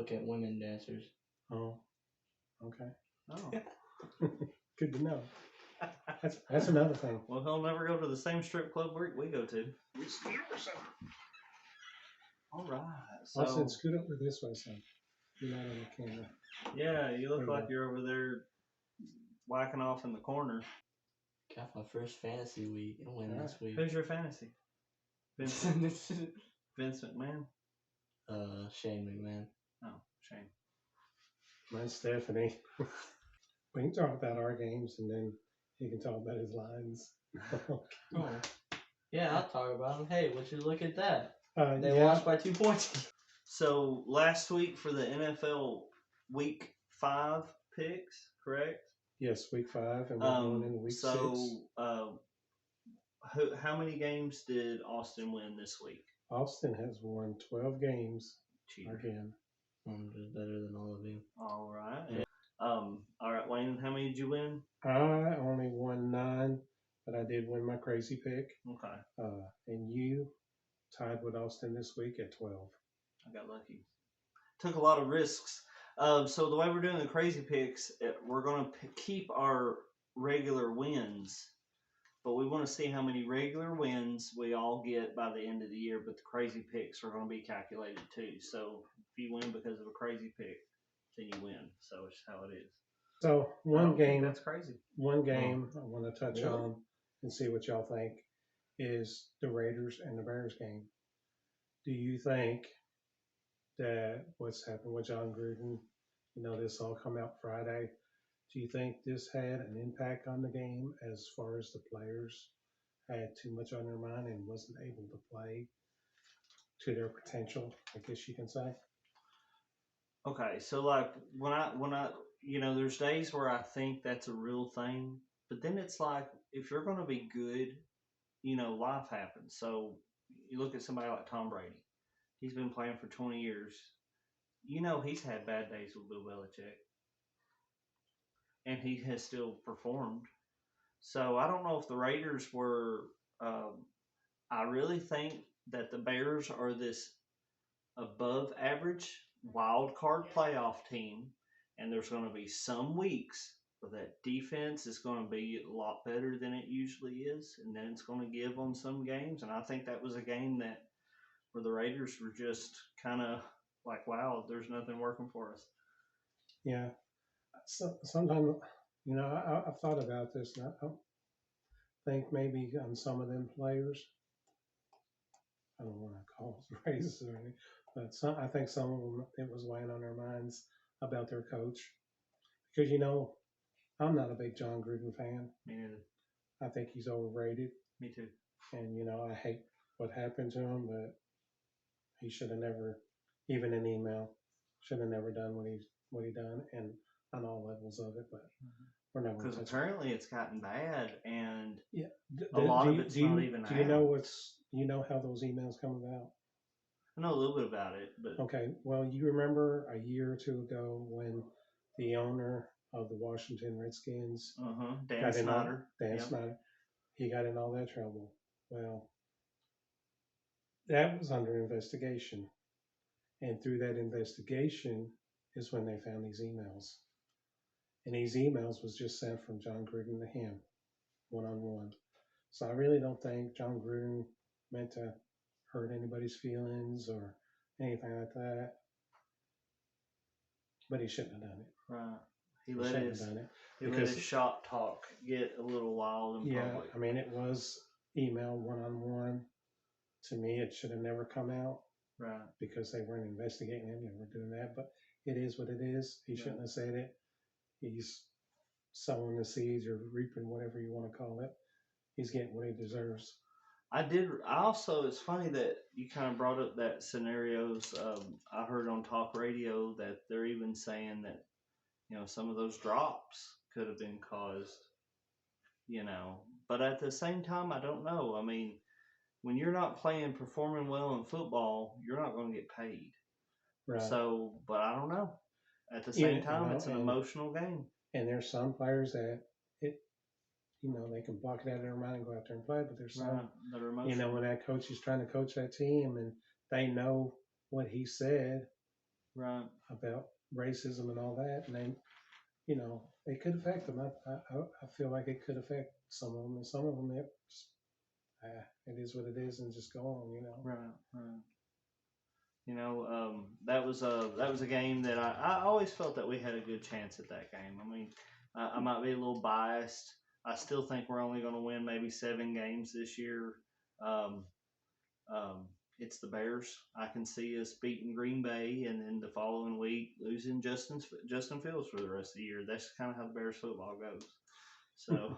look at women dancers. Oh, okay. Oh. Good to know. That's another thing. Well, he'll never go to the same strip club we go to. All right. So, Austin, scoot over this way, son. You're not on the camera. yeah, you look There you like go. you're over there whacking off in the corner. Got my first fantasy week and win this week. Who's your fantasy? Vince McMahon? Shane McMahon. Oh, Shane. Mine's Stephanie. We can talk about our games and then he can talk about his lines. Oh. Yeah, I'll talk about them. Hey, would you look at that? They yeah. lost by 2 points. So last week for the NFL Week 5 picks, correct? Yes, week 5, and we're going into week 6. How many games did Austin win this week? Austin has won 12 games Cheater. again. I'm just better than all of you. All right. Yeah. All right, Wayne, how many did you win? I only won 9, but I did win my crazy pick. Okay. And you tied with Austin this week at 12. I got lucky. Took a lot of risks. So the way we're doing the crazy picks, we're going to keep our regular wins, but we want to see how many regular wins we all get by the end of the year. But the crazy picks are going to be calculated too. So if you win because of a crazy pick, then you win. So it's how it is. So one game, that's crazy. One game I want to touch Really? on and see what y'all think is the Raiders and the Bears game. Do you think that what's happened with John Gruden, this all come out Friday, do you think this had an impact on the game as far as the players had too much on their mind and wasn't able to play to their potential, I guess you can say? Okay, so like when I there's days where I think that's a real thing, but then it's like if you're going to be good, life happens. So you look at somebody like Tom Brady. He's been playing for 20 years. He's had bad days with Bill Belichick. And he has still performed. So I don't know if the Raiders were I really think that the Bears are this above average wild card playoff team, and there's going to be some weeks where that defense is going to be a lot better than it usually is, and then it's going to give on some games. And I think that was a game where the Raiders were just kind of like, wow, there's nothing working for us. Yeah. So, sometimes, I've thought about this, and I think maybe on some of them players, I don't want to call them racist or anything, but I think some of them, it was weighing on their minds about their coach. Because, I'm not a big John Gruden fan. Me neither. I think he's overrated. Me too. And, I hate what happened to him, but he should have never, even in email, should have never done what he done, and on all levels of it. But we're not going to because apparently it's gotten bad, and yeah, a lot of it's not even. Do you know how those emails come about? I know a little bit about it, but okay. Well, you remember a year or two ago when the owner of the Washington Redskins, Dan Snyder, Snyder, he got in all that trouble. Well, that was under investigation. And through that investigation is when they found these emails. And these emails was just sent from John Gruden to him, one-on-one. So I really don't think John Gruden meant to hurt anybody's feelings or anything like that. But he shouldn't have done it. Right. He let his shop talk get a little wild in public. Yeah, I mean, it was email one-on-one. To me, it should have never come out. Right. Because they weren't investigating him, they weren't doing that. But it is what it is. He shouldn't have said it. He's sowing the seeds or reaping whatever you want to call it. He's getting what he deserves. It's funny that you kind of brought up that scenarios. I heard on talk radio that they're even saying that, some of those drops could have been caused, but at the same time, I don't know. I mean, when you're not performing well in football, you're not going to get paid. Right. So, but I don't know. At the same time, it's an emotional game. And there's some players that they can block it out of their mind and go out there and play. But there's some that are emotional. When that coach is trying to coach that team and they know what he said, Right. about racism and all that, and then it could affect them. I feel like it could affect some of them, and some of them it is what it is, and just go on. Right. Right. That was a game that I always felt that we had a good chance at that game. I mean, I might be a little biased. I still think we're only going to win maybe 7 games this year. Um, it's the Bears. I can see us beating Green Bay, and then the following week losing Justin Fields for the rest of the year. That's kind of how the Bears football goes. So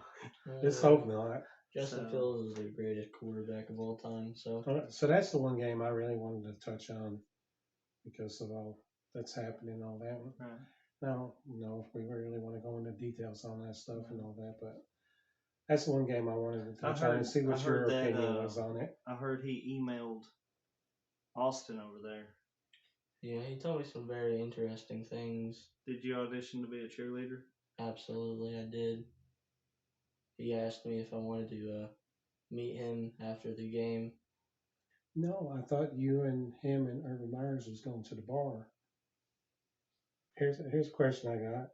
Let's hope not. Justin So- Fields is the greatest quarterback of all time. So So that's the one game I really wanted to touch on because of all that's happening and all that. right. Now, if we really want to go into details on that stuff and all that, but that's the one game I wanted to touch on and see what I your heard that, opinion was on it. I heard he emailed Austin over there. yeah, he told me some very interesting things. Did you audition to be a cheerleader? Absolutely, I did. He asked me if I wanted to meet him after the game. No, I thought you and him and Urban Myers was going to the bar. Here's a question I got.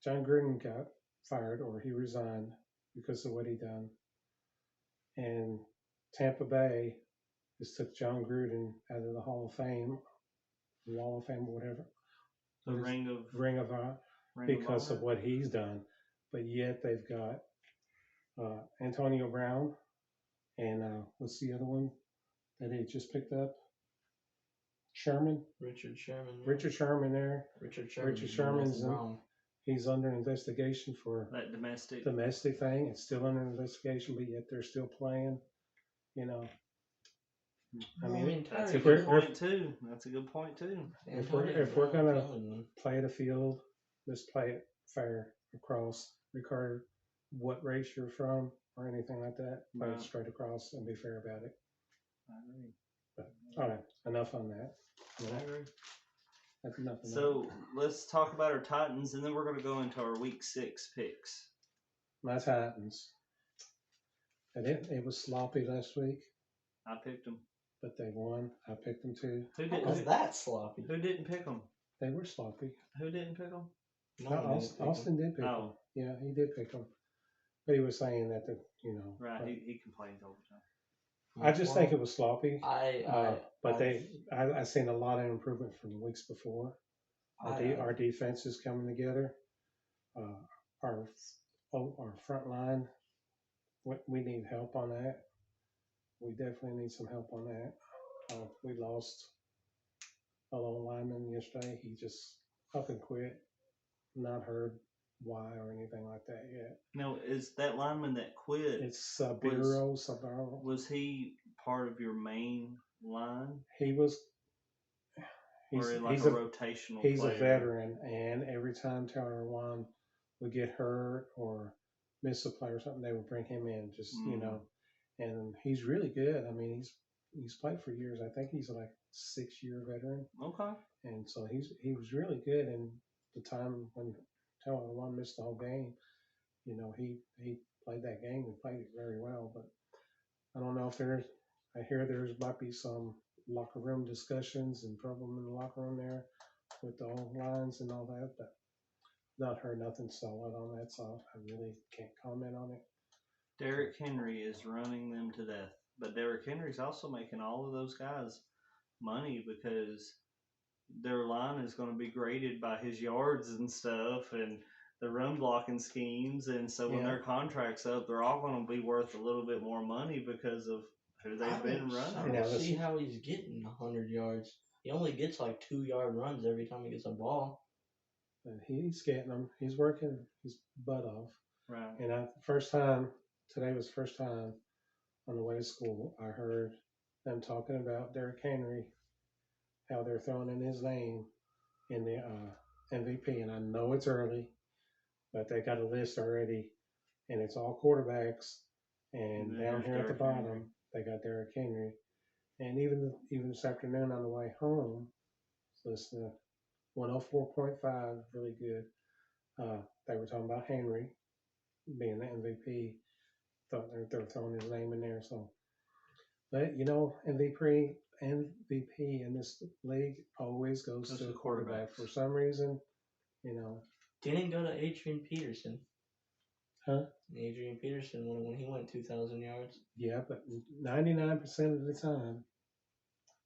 John Gruden got fired or he resigned because of what he done. And Tampa Bay just took John Gruden out of the Hall of Fame, Wall of Fame, whatever, The What is- ring of Ring of Honor, because of what he's done. But yet they've got Antonio Brown and what's the other one that he just picked up? Sherman. Richard Sherman. yeah. Richard Sherman there. Richard Sherman. Richard Sherman's nothing wrong. He's under investigation for that domestic. domestic thing. It's still under investigation, but yet they're still playing. I mean, That's Tyreek a if we're- good point too. That's a good point too. if we're Antonio gonna- Brown killing them. play the field, let's play it fair across, regardless what race you're from or anything like that. Play Right. it straight across and be fair about it. I agree. All right, enough on that. I agree. That's enough. On So let's talk about our Titans, and then we're going to go into our Week 6 picks. my Titans. And it was sloppy last week, I picked them. but they won. I picked them too. Who How didn't? was that sloppy? Who didn't pick them? They were sloppy. Who didn't pick them? No No, one didn't pick him. Austin did pick them. Oh. Yeah, he did pick them. But he was saying that Right. but He complains all the time. I just think it was sloppy. But I seen a lot of improvement from the weeks before. Our defense is coming together. Our front line, we need help on that. We definitely need some help on that. We lost a lone lineman yesterday. He just up and quit. Not heard why or anything like that yet. Now, is that lineman that quit? It's Sabiro. Was he part of your main line, He was. or like He's a a rotational? He's player? a veteran, and every time Taylor Wan would get hurt or miss a play or something, they would bring him in. And he's really good. I mean, he's played for years. I think he's like 6-year veteran, Okay. and so he was really good. And the time when Taylor Wan missed the whole game, he played that game and played it very well. But I don't know if I hear there might be some locker room discussions and problem in the locker room there with the old lines and all that, but not heard nothing solid on that, so I really can't comment on it. Derrick Henry is running them to death, but Derrick Henry's also making all of those guys money because their line is going to be graded by his yards and stuff and the run blocking schemes, and so when Yeah. their contract's up, they're all going to be worth a little bit more money because of who they've been I running. Yeah, don't that's- see how he's getting 100 yards. He only gets like 2-yard runs every time he gets a ball. And he's getting them. He's working his butt off. Right. And today was the first time on the way to school, I heard them talking about Derrick Henry, how they're throwing in his name in the MVP. And I know it's early, but they got a list already, and it's all quarterbacks. And And down there's here at the Derrick bottom, Henry. they got Derrick Henry. And even this afternoon on the way home, so it's the 104.5, really good. They were talking about Henry being the MVP. Thought they were throwing his name in there. So, but MVP, MVP in this league always goes Goes to to the quarterback. quarterbacks. For some reason, you know, Didn't go to Adrian Peterson. huh? Adrian Peterson when he went 2,000 yards. Yeah, but 99% of the time,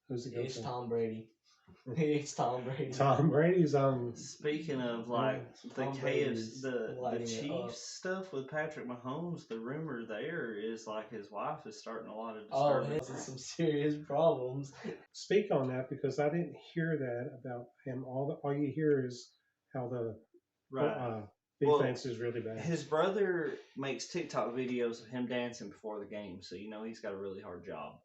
who's it go It's to? Tom Brady. It's Tom Brady. Tom Brady's on. Speaking of like the Tom Brady's KFC, the lighting it up. Chiefs stuff with Patrick Mahomes, the rumor there is like his wife is starting a lot of Oh, disturbance. he has some serious problems. Speak on that because I didn't hear that about him. All you hear is how the Right. defense is really bad. His brother makes TikTok videos of him dancing before the game, so you know he's got a really hard job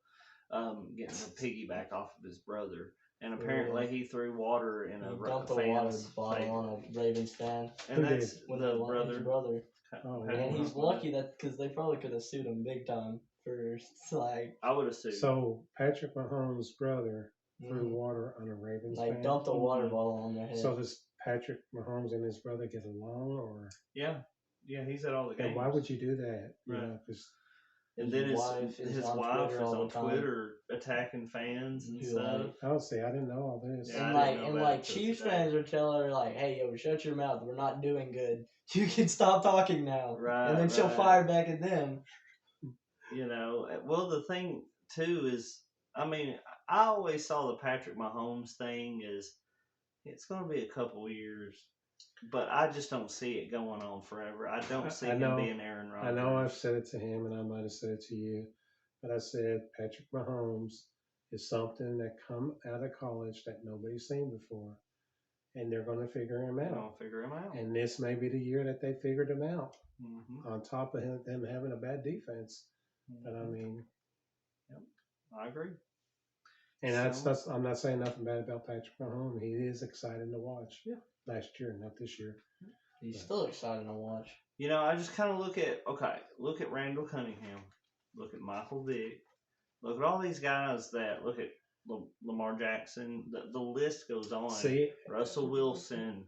getting the piggyback off of his brother. And apparently he threw water in He a dumped a water fan's bottle face. on a Ravens fan. And Who that's did? When the they won his brother. Oh, Patrick And he's Mahomes. lucky that because they probably could have sued him big time for like I would assume. So Patrick Mahomes' brother threw mhm, water on a Ravens like fan. dumped a water Mhm. bottle on their head. So does Patrick Mahomes and his brother get along, or Yeah, he's at all the games. and why would you do that? You Right. know, 'cause And His then his wife is on wife Twitter is all on the time. Twitter attacking fans and Who, stuff. like, I don't see. I didn't know all this. Yeah, I and didn't like know and that like until Chiefs today. fans are telling her like, "Hey, yo, shut your mouth. We're not doing good. You can stop talking now." Right, and then she'll right. fire back at them. You know, well, the thing too is, I mean, I always saw the Patrick Mahomes thing is it's going to be a couple years, but I just don't see it going on forever. I don't see I him know- being Aaron Rodgers. I know I've said it to him, and I might have said it to you, but I said Patrick Mahomes is something that come out of college that nobody's seen before, and they're going to figure him I'm out. gonna figure him out. And this may be the year that they figured him out. Hmm. On top of them having a bad defense, but I mean, I agree. and So- I'm not saying nothing bad about Patrick Mahomes. He is exciting to watch. Yeah, last year, not this year. He's still exciting to watch. You know, I just kind of look at Randall Cunningham, look at Michael Vick, look at all these guys that look at Lamar Jackson. The list goes on. See, Russell Wilson.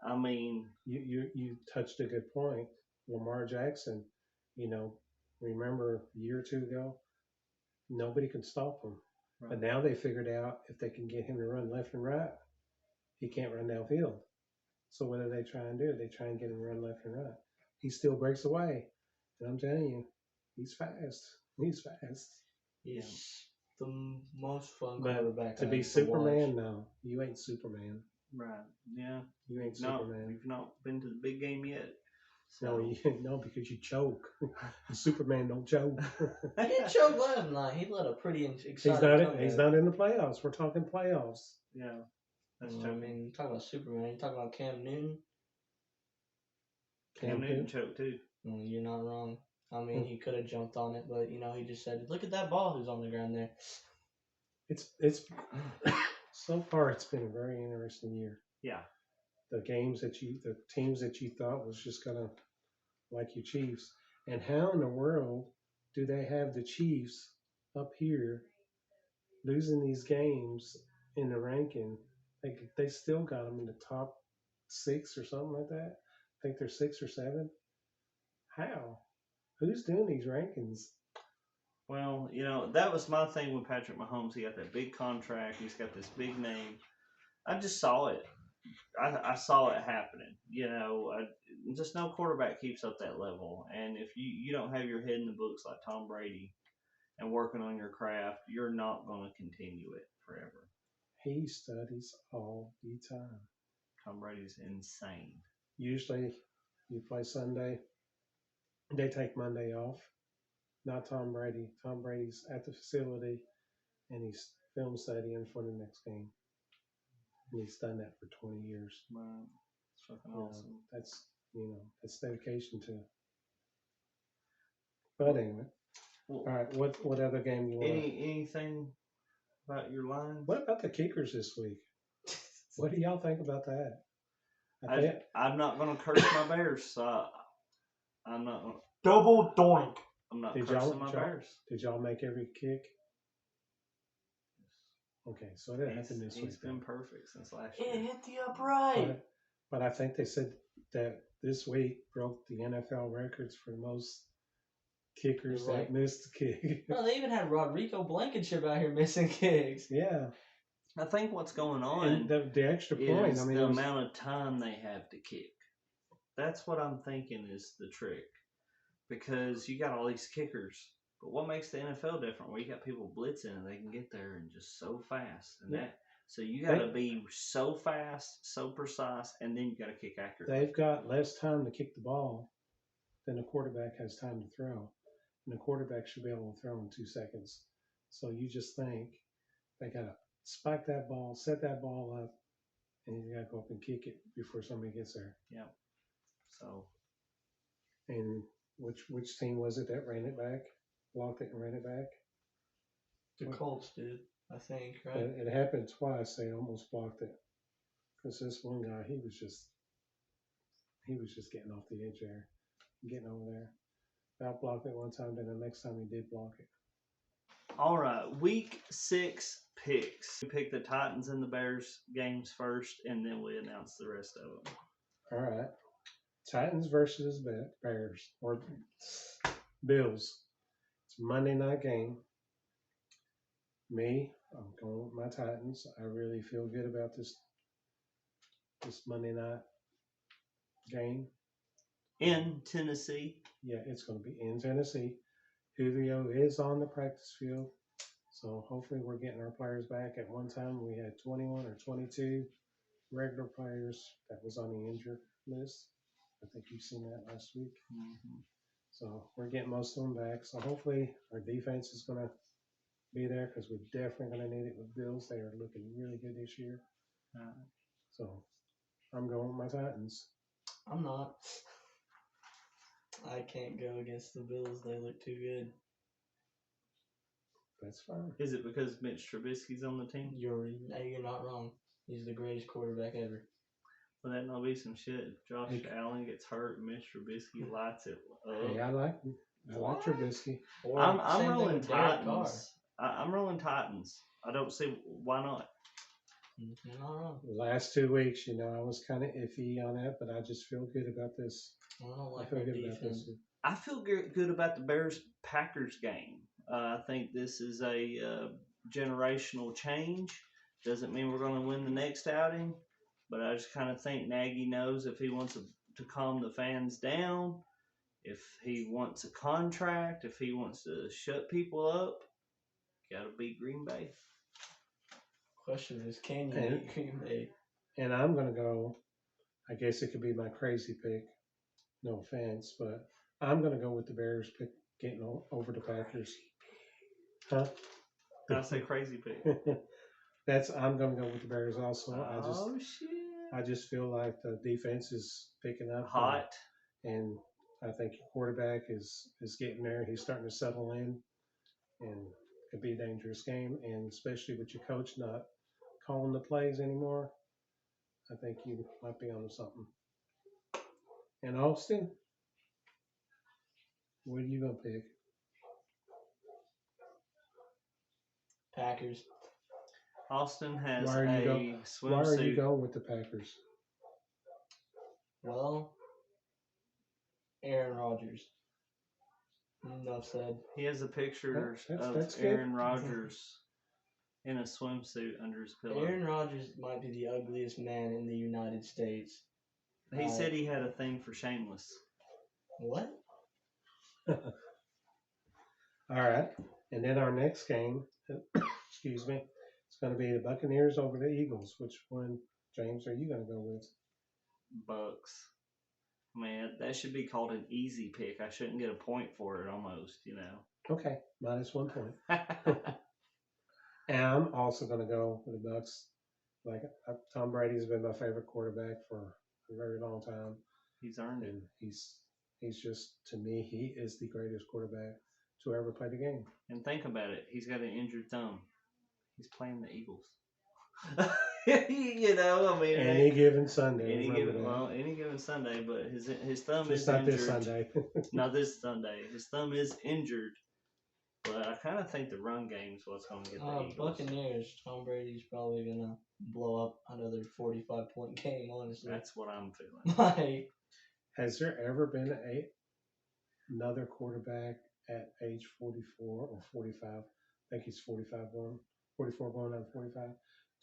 I mean, you touched a good point. Lamar Jackson, you know, remember a year or two ago, nobody could stop him. But now they figured out if they can get him to run left and right, he can't run downfield. So what do they try and do? They try and get him to run left and right. He still breaks away. And I'm telling you, he's fast. He's fast. He's the most fun But quarterback. to I be have Superman, watch. no. You ain't Superman. right? Yeah. You ain't No, Superman. we've not been to the big game yet. No, So no, because you choke. Superman don't choke. He didn't choke last night. He let a pretty exciting. He's not in the playoffs. We're talking playoffs. yeah, that's I true. mean, you talking about Superman. You talking about Cam Newton? Cam Newton choked too. You're not wrong. I mean, he could have jumped on it, but you know, he just said, "Look at that ball who's on the ground there." It's so far it's been a very interesting year. Yeah. The teams that you thought was just gonna like your Chiefs, and how in the world do they have the Chiefs up here losing these games in the ranking? They still got them in the top 6 or something like that. I think they're 6 or 7. How? Who's doing these rankings? Well, you know, that was my thing with Patrick Mahomes. He got that big contract. He's got this big name. I just saw it. I saw it happening. You know, just no quarterback keeps up that level. And if you don't have your head in the books like Tom Brady and working on your craft, you're not going to continue it forever. He studies all the time. Tom Brady's insane. Usually, you play Sunday, they take Monday off. Not Tom Brady. Tom Brady's at the facility, and he's film studying for the next game. And he's done that for 20 years. Right. It's fucking You know, awesome. that's dedication to. But anyway, Well, all right. What other game you want? anything about your line? What about the kickers this week? What do y'all think about that? I think I'm not going to curse my Bears. So I'm not. Double doink. I'm not Did cursing my y'all- Bears. did y'all make every kick? Okay, so that happened this week. He's been perfect since last It year. hit the upright. But I think they said that this week broke the NFL records for the most kickers Like- that missed the kick. No, they even had Rodrigo Blankenship out here missing kicks. Yeah, I think what's going on and the extra point. is I mean, the it was, amount of time they have to kick. That's what I'm thinking is the trick. Because you got all these kickers. But what makes the NFL different? Well, you got people blitzing and they can get there and just so fast. And Yeah. that so you got to be so fast, so precise, and then you got to kick accurately. they've got less time to kick the ball than the quarterback has time to throw, and the quarterback should be able to throw in 2 seconds. So you just think they got to spike that ball, set that ball up, and you got to go up and kick it before somebody gets there. Yeah. So And which team was it that ran it back, blocked it and ran it back? The Colts did, I think, right? It happened twice. They almost blocked it because this one guy, he was just getting off the edge there, getting over there. About blocked it one time, then the next time he did block it. all right, week 6 picks. We pick the Titans and the Bears games first, and then we announce the rest of them. All right, Titans versus Bears or Bills. It's a Monday night game. Me, I'm going with my Titans. I really feel good about this Monday night game. In Tennessee, Yeah, it's going to be in Tennessee. Julio is on the practice field, so hopefully we're getting our players back. At one time, we had 21 or 22 regular players that was on the injured list. I think you've seen that last week. So we're getting most of them back. So hopefully our defense is going to be there because we're definitely going to need it with Bills. They are looking really good this year. So I'm going with my Titans. I'm not. I can't go against the Bills. They look too good. That's fine. is it because Mitch Trubisky's on the team? You're not wrong. He's the greatest quarterback ever. Well, that might be some shit. If Josh Allen gets hurt, Mitch Trubisky lights it up. Hey, I like Trubisky. Or I'm same thing rolling with Derek Carr. Titans. I'm rolling Titans. I don't see why not. You're not wrong. The last 2 weeks, I was kind of iffy on that, but I just feel good about this. I don't I like feel our good about defense. this. I feel good about the Bears-Packers game. I think this is a generational change. Doesn't mean we're going to win the next outing, but I just kind of think Nagy knows if he wants to calm the fans down, if he wants a contract, if he wants to shut people up, got to beat Green Bay. Question is, can you And- beat Green Bay? And I'm going to go, I guess it could be my crazy pick. No offense, but I'm going to go with the Bears pick getting over the Packers. Huh? Did I say crazy pick? I'm going to go with the Bears also. Oh, shit. I just feel like the defense is picking up. Hot. And I think your quarterback is getting there. He's starting to settle in, and it could be a dangerous game. And especially with your coach not calling the plays anymore, I think you might be onto something. And Austin, what are you gonna pick? Packers. Austin has Why are you a Why are you swimsuit. going with the Packers? Well, Aaron Rodgers. Enough said. He has a picture That's of good. Aaron Rodgers in a swimsuit under his pillow. Aaron Rodgers might be the ugliest man in the United States. He said he had a thing for Shameless. What? All right. And then our next game, excuse me, it's going to be the Buccaneers over the Eagles. Which one, James, are you going to go with? Bucks. Man, that should be called an easy pick. I shouldn't get a point for it almost, Okay, -1 point. And I'm also going to go with the Bucks. Like Tom Brady's been my favorite quarterback for a very long time, He's earned it. and he's just, to me, he is the greatest quarterback to ever play the game. And think about it. He's got an injured thumb. He's playing the Eagles. I mean, Any given Sunday, any remember given that. any given Sunday, but his thumb Just is not injured. this Sunday. Not this Sunday. His thumb is injured. But I kind of think the run game's what's going to get the Eagles. Buccaneers. Tom Brady's probably gonna blow up another 45-point game. Honestly, That's what I'm feeling. like Has there ever been another quarterback at age 44 or 45. I think he's 45 going, 44 going on 45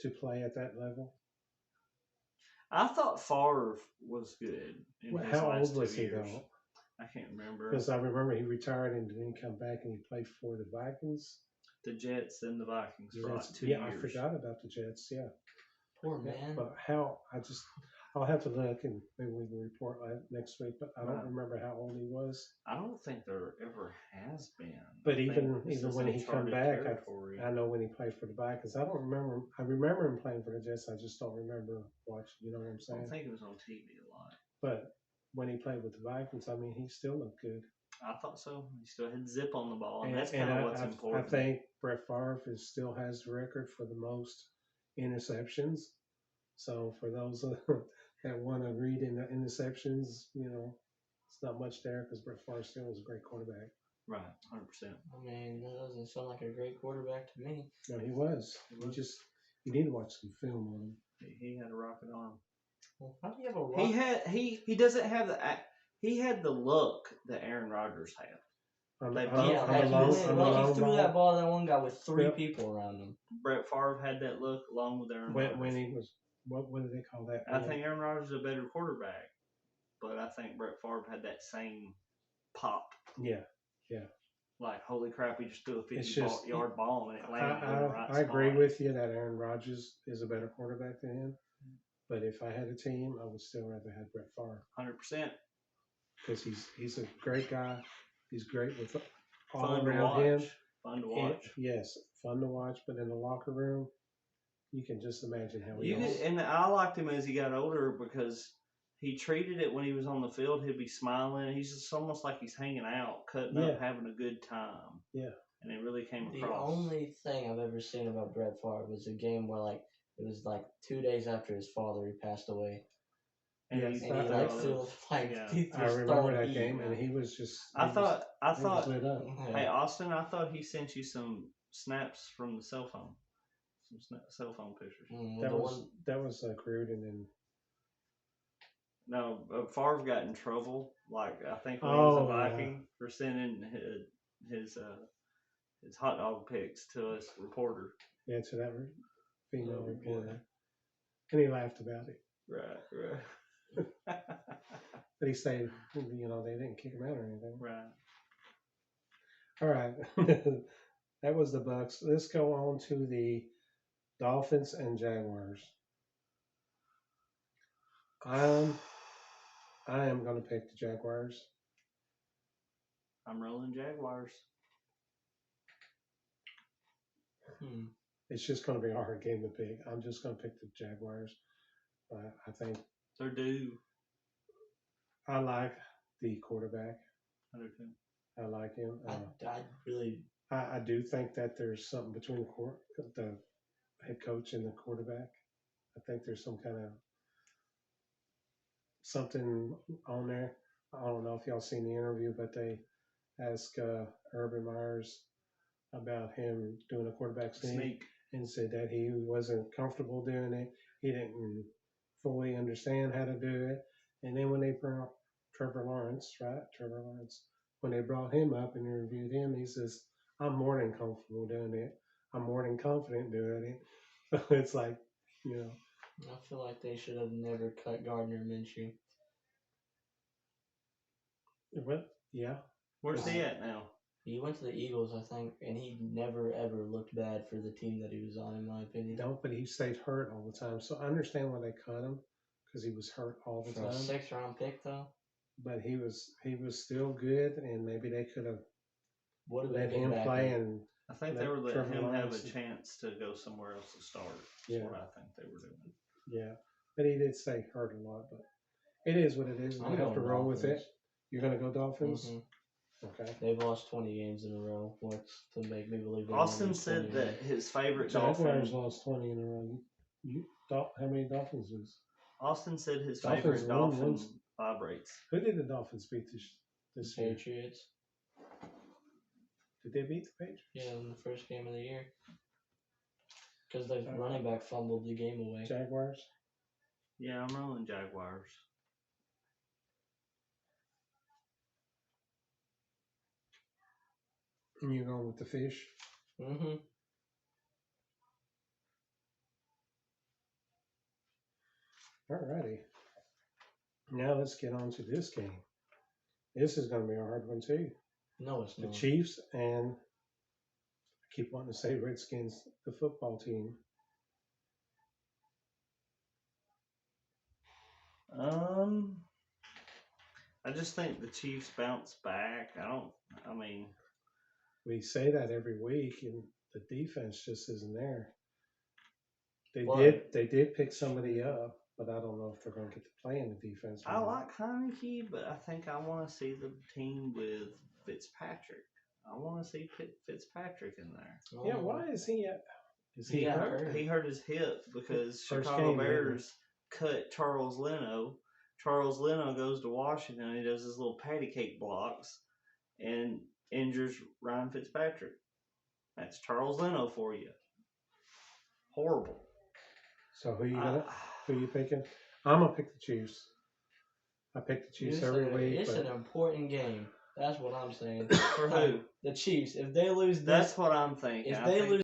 to play at that level. I thought Favre was good in Well, his how last old was 2 he years. though? I can't remember. Because I remember he retired and then come back and he played for the Vikings. The Jets and the Vikings for like Jets. 2 Yeah, years. I forgot about the Jets. Yeah. Poor Yeah, man. but I'll have to look and maybe we can report next week. But I don't Right. remember how old he was. I don't think there ever has been. But I think even this is when he come uncharted back, territory. I know when he played for the Vikings. I don't remember. I remember him playing for the Jets. I just don't remember watching. You know what I'm I saying? don't think it was on TV a lot. But when he played with the Vikings, I mean, he still looked good. I thought so. He still had zip on the ball, and, And, that's kind of what's I important. think Brett Favre still has the record for the most interceptions. So for those that want to read in the interceptions, you know, it's not much there because Brett Favre still is a great quarterback. Right, 100%. I mean, that doesn't sound like a great quarterback to me. No, he was. You need to watch some film on him. He had a rocket arm. Well, how do you have a rock? He doesn't have he had the look that Aaron Rodgers had. On They the- both- Yeah, on like the he, long- went, on the like long he threw ball. that ball to that one guy with three Yep. people around him. Brett Favre had that look along with Aaron Rodgers. When he was, what do they call that? I think Aaron Rodgers is a better quarterback, but I think Brett Favre had that same pop. Yeah. Like, holy crap, he just threw a It's 50-yard ball and it landed in the right I agree spot. with you that Aaron Rodgers is a better quarterback than him. But if I had a team, I would still rather have Brett Favre 100%. because he's a great guy. He's great with all Fun to around watch. him. Fun to And- watch. yes, fun to watch. But in the locker room, you can just imagine how he You is. could, and I liked him as he got older because he treated it when he was on the field. He'd be smiling. He's just almost like he's hanging out, cutting Yeah. up, having a good time. Yeah. And it really came The across. only thing I've ever seen about Brett Favre was a game where like it was like 2 days after his father he passed away, And Yes, he, and he I- like threw like yeah. he I was remember throwing that heat, game, man. and he was just. I thought, he was lit up. Yeah. hey Austin, I thought he sent you some snaps from the cell phone, some cell phone pictures. That the was one, Gruden and. No, Favre got in trouble. Like I think when he was a Oh, yeah. Viking for sending his hot dog pics to us reporter. Yeah, to that female Oh, reporter. And he laughed about it. Right. But he said, you know, they didn't kick him out or anything. Right. All right. That was the Bucks. Let's go on to the Dolphins and Jaguars. I am going to pick the Jaguars. I'm rolling Jaguars. It's just going to be a hard game to pick. I'm just going to pick the Jaguars. I think They're due. I like the quarterback. I do too. I like him. I really I do think that there's something between the head coach and the quarterback. I think there's some kind of something on there. I don't know if y'all seen the interview, but they asked Urban Myers about him doing a quarterback sneak and said that he wasn't comfortable doing it. He didn't fully understand how to do it. And then when they brought Trevor Lawrence, when they brought him up and interviewed him, he says, I'm more than comfortable doing it. I'm more than confident doing it. So it's like, you know. I feel like they should have never cut Gardner Minshew. What? Yeah. Where's he at now? He went to the Eagles, I think, and he never ever looked bad for the team that he was on, in my opinion. No, but he stayed hurt all the time. So I understand why they cut him because he was hurt all the For a time. 6th-round pick, though, But he was still good, and maybe they could have would have let been him back play. then. And I think Let they were letting Trevor him have Lawrence- a chance to go somewhere else to start. That's Yeah. what I think they were doing. yeah, but he did stay hurt a lot. But it is what it is. I'm You have to going roll with it. Dolphins. You're gonna go Dolphins. Mhm. Okay. They've lost 20 games in a row. What's to make me believe? they're Austin gonna lose said 20 that his favorite Jaguars Dolphin. lost 20 in a row. How many Dolphins is? Austin said his Dolphins favorite won Dolphin once. vibrates. Who did the Dolphins beat this year? Patriots. Did they beat the Patriots? Yeah, in the first game of the year. Because the running back fumbled the game away. Jaguars. Yeah, I'm rolling Jaguars. And you're going with the fish? Mm-hmm. Alrighty. Now let's get on to this game. This is going to be a hard one too. No, it's The not. Chiefs and I keep wanting to say Redskins, the football team. I just think the Chiefs bounce back. I mean, We say that every week, and the defense just isn't there. But- They did pick somebody up, but I don't know if they're going to get to play in the defense. or I not. like Heineke, but I think I want to see the team with Fitzpatrick. I want to see Fitzpatrick in there. Yeah, why is he at? Is He he got hurt? hurt. He hurt his hip because First Chicago game, didn't he? Bears cut Charles Leno. Charles Leno goes to Washington. He does his little patty cake blocks and injures Ryan Fitzpatrick. That's Charles Leno for you. Horrible. So who you picking? I'm gonna pick the Chiefs. I pick the Chiefs every week. It's but an important game. That's what I'm saying. For who? The Chiefs. If they lose this, That's what I'm thinking. if I they think lose